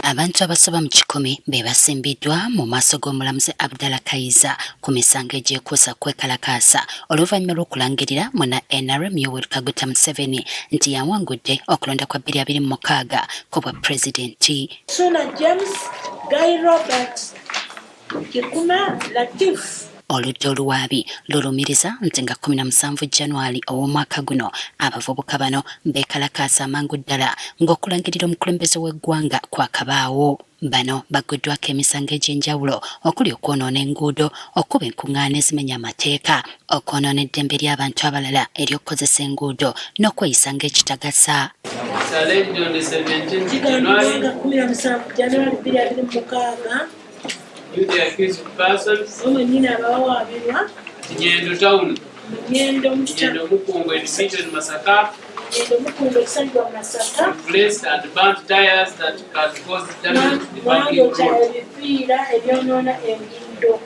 Abantu abasoba mu 10 be basimbiddwa mu maaso g'omulamuzi Abdallah Kaiza ku misango egyekuusa kwekalakaasa oluvannyuma lw'okulangirira muna NRM Yoweri Kaguta Museveni nti yawangudde okulonda kwa 2026 ku bwa pulezidenti. Suna James, Guy Roberts, Kikuma Latif. Oludda oluwaabi lulumiriza nti nga 17 January ow'omwaka guno abavubuka bano beekalakaasa amangu ddala ng'okulangirira omukulembeze w'eggwanga kwakabaawo. Bano bagguddwako emisango egy'enjawulo okuli okwonoona enguudo, okuba enkuŋŋaana ezimenya amateeka, okwonoona eddembe ly'abantu abalala ery'okukozesa enguudo n'okweyisa ng'ekitagasa. You the accused persons. Nyendo town. Nyendo Mukungu admitted Masaka. Replaced and burnt tires that can cause damage to the parking road.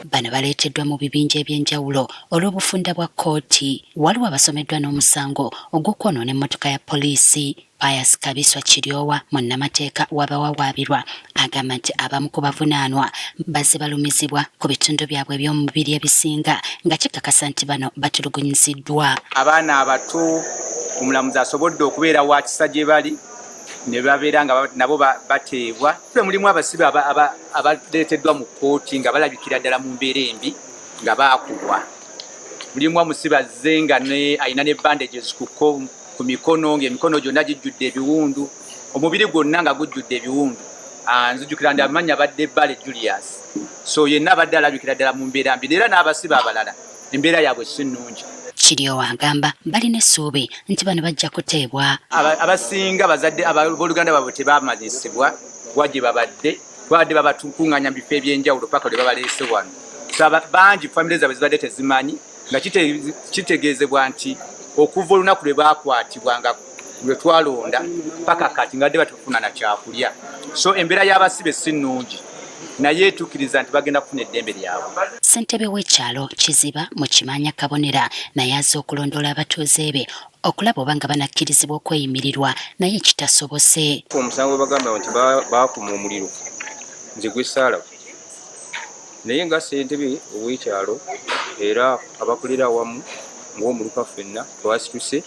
Bano baleeteddwa mu bibinja eby'enjawulo olw'obufunda bwa kkooti. Waliwo abasomeddwa n'omusango ogw'okwonoona emmotoka ya poliisi. Pius Kabiswa Kiryowa munnamateeka w'abawawaabirwa agamba nti abamu ku bavunaanwa bazze balumizibwa ku bitundu byabwe eby'omubiri ebisinga nga kikakasa nti bano batulugunyiziddwa. Abaana abato omulamuzi asobodde okubeera wa kisa gye bali ne babeera nga nabo bateebwa. Mulimu abasibe abaleeteddwa mu kkooti nga balabikira ddala mu mbeera embi nga baakubwa. Mulimu omusibe azze nga alina ne bandages ku mikono ng'emikono gyonna gijjudde ebiwundu, omubiri gwonna nga gujjudde ebiwundu. Nzijukira ndi amanya badde Bale Julius. So yenna abadde alabikira ddala mu mbeera mbi, era n'abasibe abalala embeera yaabwe si nnungi. Kiryowa agamba balina essuubi nti bano bajja kuteebwa. Abasinga bazadde abooluganda baabwe tebaamanyisibwa gye babadde babatukuŋŋanya mu bifo eby'enjawulo paka lwe babaleese wano. Bangi famire zaabwe zibadde tezimanyi nga kitegeezebwa nti okuva olunaku lwe baakwatibwa nga lwe twalonda paka kati nga dde batufuna na kyakulya. So embeera y'abasibe si nnungi naye tukkiriza nti bagenda kufuna eddembe lyabwe. Ssentebe w'ekyalo Kiziba mu Kimanya Kabonera naye azze okulondoola abatuuze be okulaba oba nga banakkirizibwa okweyimirirwa naye kitasobose. Omusango bagamba nti baakuma omuliro nze gwe ssaalawo naye nga ssentebe ow'ekyalo era abakolera awamu ng'omuluka ffenna twasituse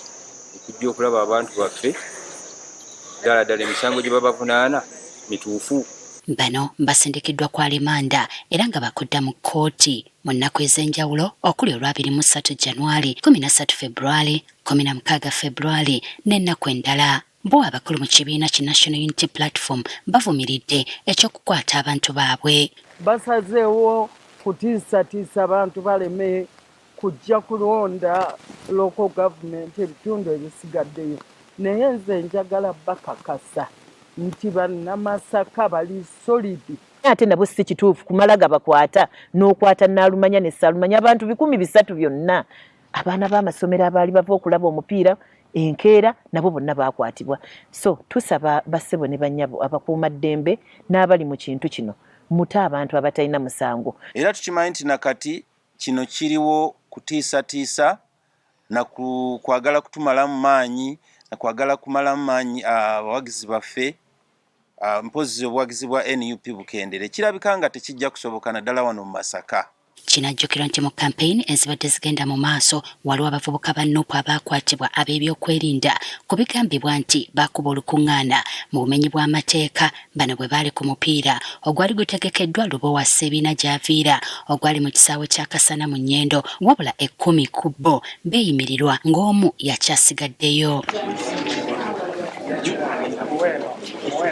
okujja okulaba abantu baffe ddala emisango gye babavunaana mituufu. Bano basindikiddwa kwa limanda era nga bakudda mu kkooti mu nnaku ez'enjawulo okuli olwa 23 January, 13 February, 16 February n'ennaku endala. Bo abakulu mu kibiina ki National Unity Platform bavumiridde eky'okukwata abantu baabwe. Basazeewo kutiisatiisa abantu baleme kujja kulonda local government ebitundu ebisigaddeyo, naye nze njagala bakakasa nti bannamasaka bali solidi. Ate nabo si kituufu kumala gabakwata n'okwata Naalumanya ne Ssaalumanya abantu 300 byonna. Abaana b'amasomero abaali bava okulaba omupiira enkeera nabo bonna baakwatibwa. So tusaba bassebo ne bannyabo abakuumaddembe n'abali mu kintu kino muta abantu abatalina musango. Era tukimanyi nti nakati kino kiriwo kutiisatiisa na kwagala kutumalamu maanyi na kwagala kumalamu maanyi abawagizi baffe mpozi obuwagizi bwa NUP bukendere. Kirabika nga tekijja kusoboka naddala wano mu Masaka. Kinajjukirwa nti mu kampeyini ezibadde zigenda mu maaso waliwo abavubuka ba NUP abaakwatibwa ab'ebyokwerinda ku bigambibwa nti baakuba olukuŋŋaana mu bumenyi bw'amateeka. Bano bwe baali ku mupiira ogwali gutegekeddwa Lubowa Ssebiina gy'aviira ogwali mu kisaawe kya Kasana mu Nnyendo, wabula 10 ku bo beeyimirirwa ng'omu yakyasigaddeyo.